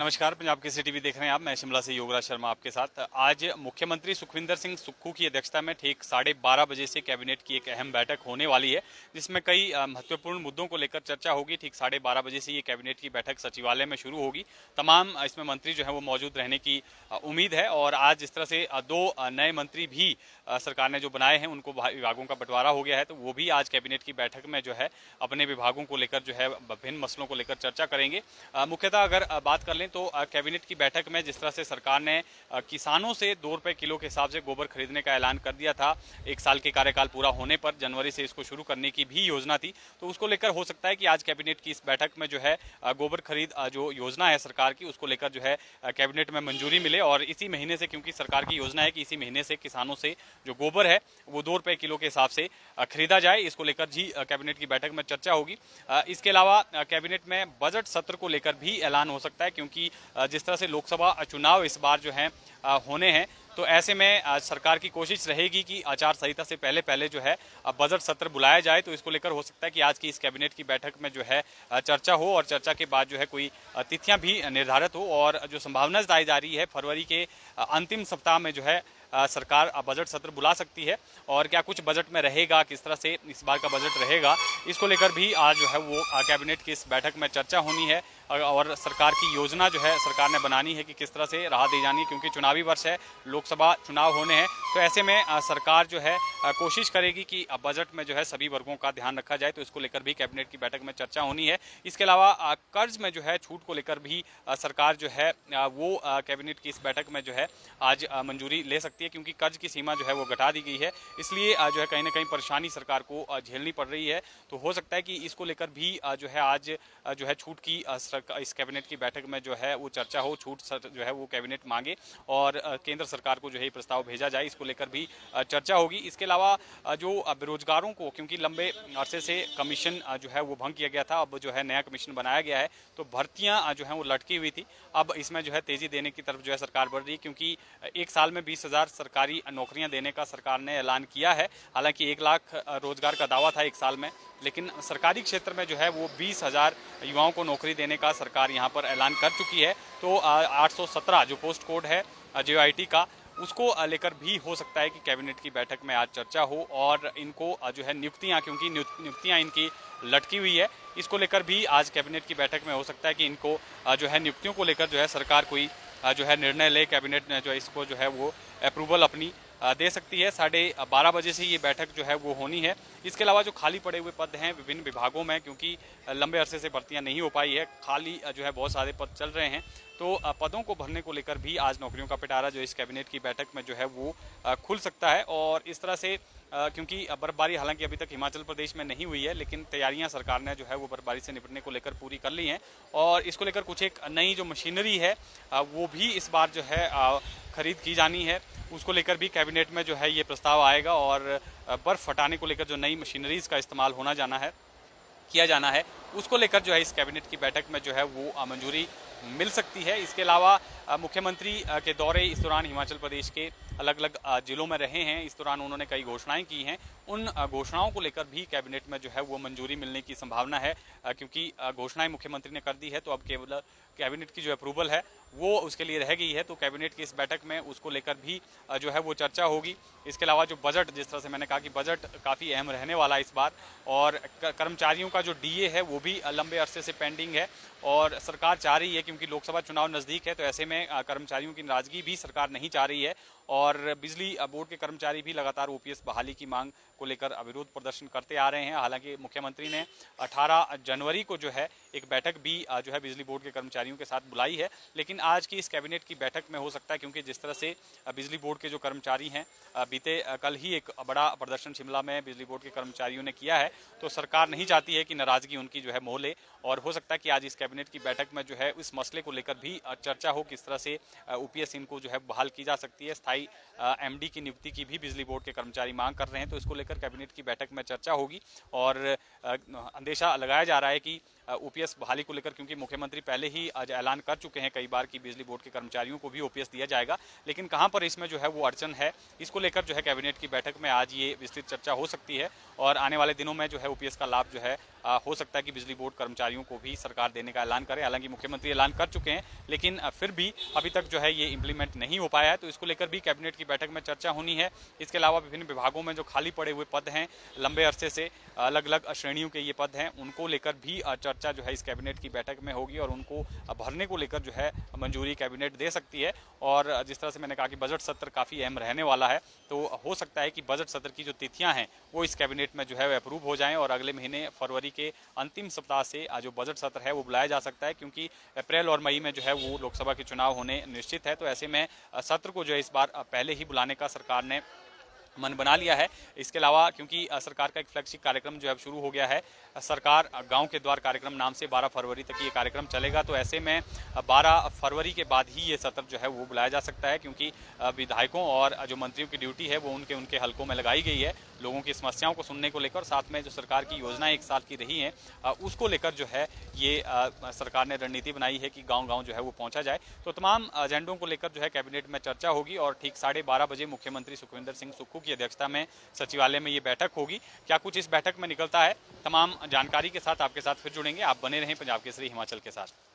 नमस्कार, पंजाब केसरी टीवी देख रहे हैं आप। मैं शिमला से योगराज शर्मा आपके साथ। आज मुख्यमंत्री सुखविंदर सिंह सुक्खू की अध्यक्षता में ठीक 12:30 बजे से कैबिनेट की एक अहम बैठक होने वाली है, जिसमें कई महत्वपूर्ण मुद्दों को लेकर चर्चा होगी। ठीक 12:30 बजे से ये कैबिनेट की बैठक सचिवालय में शुरू होगी। तमाम इसमें मंत्री जो है वो मौजूद रहने की उम्मीद है। और आज जिस तरह से दो नए मंत्री भी सरकार ने जो बनाए हैं, उनको विभागों का बंटवारा हो गया है, तो वो भी आज कैबिनेट की बैठक में जो है अपने विभागों को लेकर जो है विभिन्न मसलों को लेकर चर्चा करेंगे। मुख्यतः अगर बात कर लें तो कैबिनेट की बैठक में जिस तरह से सरकार ने किसानों से ₹2 किलो के हिसाब से गोबर खरीदने का ऐलान कर दिया था, 1 साल के कार्यकाल पूरा होने पर जनवरी से इसको शुरू करने की भी योजना थी, तो उसको लेकर हो सकता है कि आज कैबिनेट की इस बैठक में जो है गोबर खरीद जो योजना है सरकार की, उसको लेकर जो है कैबिनेट में मंजूरी मिले। और इसी महीने से, क्योंकि सरकार की योजना है कि इसी महीने से किसानों से जो गोबर है वो ₹2 किलो के हिसाब से खरीदा जाए, इसको लेकर भी कैबिनेट की बैठक में चर्चा होगी। इसके अलावा कैबिनेट में बजट सत्र को लेकर भी ऐलान हो सकता है, क्योंकि जिस तरह से लोकसभा चुनाव इस बार जो है होने हैं, तो ऐसे में सरकार की कोशिश रहेगी कि आचार संहिता से पहले पहले जो है बजट सत्र बुलाया जाए। तो इसको लेकर हो सकता है कि आज की इस कैबिनेट की बैठक में जो है चर्चा हो, और चर्चा के बाद जो है कोई तिथियां भी निर्धारित हो। और जो संभावना जताई जा रही है, फरवरी के अंतिम सप्ताह में जो है सरकार बजट सत्र बुला सकती है। और क्या कुछ बजट में रहेगा, किस तरह से इस बार का बजट रहेगा, इसको लेकर भी आज जो है वो कैबिनेट की इस बैठक में चर्चा होनी है। और सरकार की योजना जो है सरकार ने बनानी है कि किस तरह से राहत दी जानी है, क्योंकि चुनावी वर्ष है, लोकसभा चुनाव होने हैं। तो ऐसे में सरकार जो है कोशिश करेगी कि बजट में जो है सभी वर्गों का ध्यान रखा जाए, तो इसको लेकर भी कैबिनेट की बैठक में चर्चा होनी है। इसके अलावा कर्ज में जो है छूट को लेकर भी सरकार जो है वो कैबिनेट की इस बैठक में जो है आज मंजूरी ले सकती है, क्योंकि कर्ज की सीमा जो है वो घटा दी गई है। इसलिए जो है कहीं ना कहीं परेशानी सरकार को झेलनी पड़ रही है। तो हो सकता है कि इसको लेकर भी जो है आज जो है छूट की इस कैबिनेट की बैठक में जो है वो चर्चा हो, छूट जो है वो कैबिनेट मांगे और केंद्र सरकार को जो है प्रस्ताव भेजा जाए, इसको लेकर भी चर्चा होगी। इसके अलावा जो बेरोजगारों को, क्योंकि लंबे अरसे से कमीशन जो है वो भंग किया गया था, अब जो है नया कमीशन बनाया गया है, तो भर्तियां जो है वो लटकी हुई थी। अब इसमें जो है तेजी देने की तरफ जो है सरकार बढ़ रही है, क्योंकि 1 साल में 20,000 सरकारी नौकरियां देने का सरकार ने ऐलान किया है। हालांकि 1 लाख रोजगार का दावा था 1 साल में, लेकिन सरकारी क्षेत्र में जो है वो 20,000 युवाओं को नौकरी देने का सरकार यहाँ पर ऐलान कर चुकी है। तो 817 जो पोस्ट कोड है JOIT का, उसको लेकर भी हो सकता है कि कैबिनेट की बैठक में आज चर्चा हो। और इनको जो है नियुक्तियां, क्योंकि नियुक्तियां इनकी लटकी हुई है, इसको लेकर भी आज कैबिनेट की बैठक में हो सकता है कि इनको जो है नियुक्तियों को लेकर जो है सरकार कोई जो है निर्णय ले। कैबिनेट ने जो है इसको जो है वो अप्रूवल अपनी दे सकती है। 12:30 बजे से ये बैठक जो है वो होनी है। इसके अलावा जो खाली पड़े हुए पद हैं विभिन्न विभागों में, क्योंकि लंबे अरसे से भर्तियां नहीं हो पाई है, खाली जो है बहुत सारे पद चल रहे हैं, तो पदों को भरने को लेकर भी आज नौकरियों का पिटारा जो इस कैबिनेट की बैठक में जो है वो खुल सकता है। और इस तरह से क्योंकि बर्फबारी हालांकि अभी तक हिमाचल प्रदेश में नहीं हुई है, लेकिन तैयारियां सरकार ने जो है वो बर्फबारी से निपटने को लेकर पूरी कर ली हैं। और इसको लेकर कुछ एक नई जो मशीनरी है वो भी इस बार जो है खरीद की जानी है, उसको लेकर भी कैबिनेट में जो है ये प्रस्ताव आएगा। और बर्फ हटाने को लेकर जो नई मशीनरीज का इस्तेमाल किया जाना है, उसको लेकर जो है इस कैबिनेट की बैठक में जो है वो मंजूरी मिल सकती है। इसके अलावा मुख्यमंत्री के दौरे इस दौरान हिमाचल प्रदेश के अलग अलग जिलों में रहे हैं। इस दौरान उन्होंने कई घोषणाएं की हैं, उन घोषणाओं को लेकर भी कैबिनेट में जो है वो मंजूरी मिलने की संभावना है, क्योंकि घोषणाएं मुख्यमंत्री ने कर दी है, तो अब केवल कैबिनेट की जो अप्रूवल है वो उसके लिए रह गई है। तो कैबिनेट की इस बैठक में उसको लेकर भी जो है वो चर्चा होगी। इसके अलावा जो बजट, जिस तरह से मैंने कहा कि बजट काफ़ी अहम रहने वाला है इस बार, और कर्मचारियों का जो DA है वो भी लंबे अरसे से पेंडिंग है, और सरकार चाह रही है, क्योंकि लोकसभा चुनाव नज़दीक है, तो ऐसे में कर्मचारियों की नाराजगी भी सरकार नहीं चाह रही है। और बिजली बोर्ड के कर्मचारी भी लगातार OPS बहाली की मांग को लेकर विरोध प्रदर्शन करते आ रहे हैं। हालांकि मुख्यमंत्री ने 18 जनवरी को जो है एक बैठक भी जो है बिजली बोर्ड के कर्मचारियों के साथ बुलाई है, लेकिन आज की इस कैबिनेट की बैठक में हो सकता है, क्योंकि जिस तरह से बिजली बोर्ड के जो कर्मचारी हैं, बीते कल ही एक बड़ा प्रदर्शन शिमला में बिजली बोर्ड के कर्मचारियों ने किया है, तो सरकार नहीं चाहती है कि नाराजगी उनकी जो है मोह ले। और हो सकता है कि आज इस कैबिनेट की बैठक में जो है इस मसले को लेकर भी चर्चा हो, किस तरह से OPS इनको जो है बहाल की जा सकती है। स्थायी MD की नियुक्ति की भी बिजली बोर्ड के कर्मचारी मांग कर रहे हैं, तो इसको लेकर कैबिनेट की बैठक में चर्चा होगी। और अंदेशा लगाया जा रहा है कि ओपीएस बहाली को लेकर, क्योंकि मुख्यमंत्री पहले ही आज ऐलान कर चुके हैं कई बार कि बिजली बोर्ड के कर्मचारियों को भी ओपीएस दिया जाएगा, लेकिन कहां पर इसमें जो है वो अड़चन है, इसको लेकर जो है कैबिनेट की बैठक में आज ये विस्तृत चर्चा हो सकती है और आने वाले दिनों में जो है ओपीएस का लाभ जो है हो सकता है कि बिजली बोर्ड कर्मचारियों को भी सरकार देने का ऐलान करे। हालांकि मुख्यमंत्री ऐलान कर चुके हैं, लेकिन फिर भी अभी तक जो है ये इंप्लीमेंट नहीं हो पाया है, तो इसको लेकर भी कैबिनेट की बैठक में चर्चा होनी है। इसके अलावा विभिन्न विभागों में जो खाली पड़े हुए पद हैं, लंबे अरसे से अलग अलग श्रेणियों के ये पद हैं, उनको लेकर भी चर्चा जो है इस कैबिनेट की बैठक में होगी और उनको भरने को लेकर जो है मंजूरी कैबिनेट दे सकती है। और जिस तरह से मैंने कहा कि बजट सत्र काफ़ी अहम रहने वाला है, तो हो सकता है कि बजट सत्र की जो तिथियां हैं वो इस कैबिनेट में जो है अप्रूव हो जाएं और अगले महीने फरवरी के अंतिम सप्ताह से जो बजट सत्र है वो बुलाया जा सकता है, क्योंकि अप्रैल और मई में जो है वो लोकसभा के चुनाव होने निश्चित है। तो ऐसे में सत्र को जो है इस बार पहले ही बुलाने का सरकार ने मन बना लिया है। इसके अलावा क्योंकि सरकार का एक फ्लैगशिप कार्यक्रम जो है शुरू हो गया है, सरकार गांव के द्वार कार्यक्रम नाम से 12 फरवरी तक ये कार्यक्रम चलेगा, तो ऐसे में 12 फरवरी के बाद ही ये सत्र जो है वो बुलाया जा सकता है, क्योंकि विधायकों और जो मंत्रियों की ड्यूटी है वो उनके हलकों में लगाई गई है लोगों की समस्याओं को सुनने को लेकर, साथ में जो सरकार की योजनाएं 1 साल की रही हैं उसको लेकर जो है ये सरकार ने रणनीति बनाई है कि गाँव-गाँव जो है वो पहुँचा जाए। तो तमाम एजेंडों को लेकर जो है कैबिनेट में चर्चा होगी और ठीक 12:30 बजे मुख्यमंत्री सुखविंदर सिंह सुक्खू की अध्यक्षता में सचिवालय में ये बैठक होगी। क्या कुछ इस बैठक में निकलता है, तमाम जानकारी के साथ आपके साथ फिर जुड़ेंगे। आप बने रहें पंजाब केसरी हिमाचल के साथ।